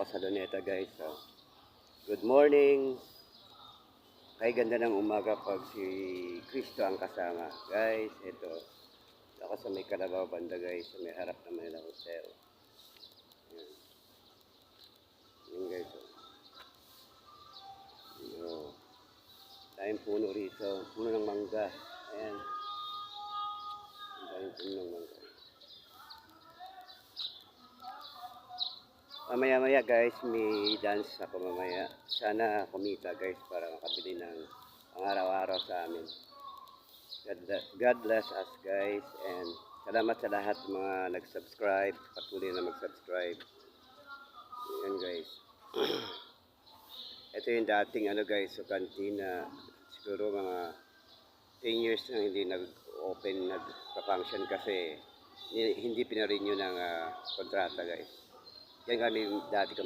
Sa Luneta guys. So, good morning. Kay ganda ng umaga pag si Kristo ang kasama. Guys, ito. Ako sa may Kalabaw banda guys. Sa may harap naman ng hotel. Ayan. Ayan guys. Oh. Tayong puno rito. Puno ng mangga. Ayan. Tayong puno ng mangga. Mamaya-maya guys, may dance ako mamaya. Sana kumita guys para makabili ng pang-araw-araw sa amin. God bless us guys, and salamat sa lahat mga nag-subscribe, patuloy na mag-subscribe. Ayan guys. Ito yung dating guys, so kantina. Siguro mga 10 years na hindi nag-open, nag-function kasi hindi pinarenew ng kontrata guys. Yan kami dati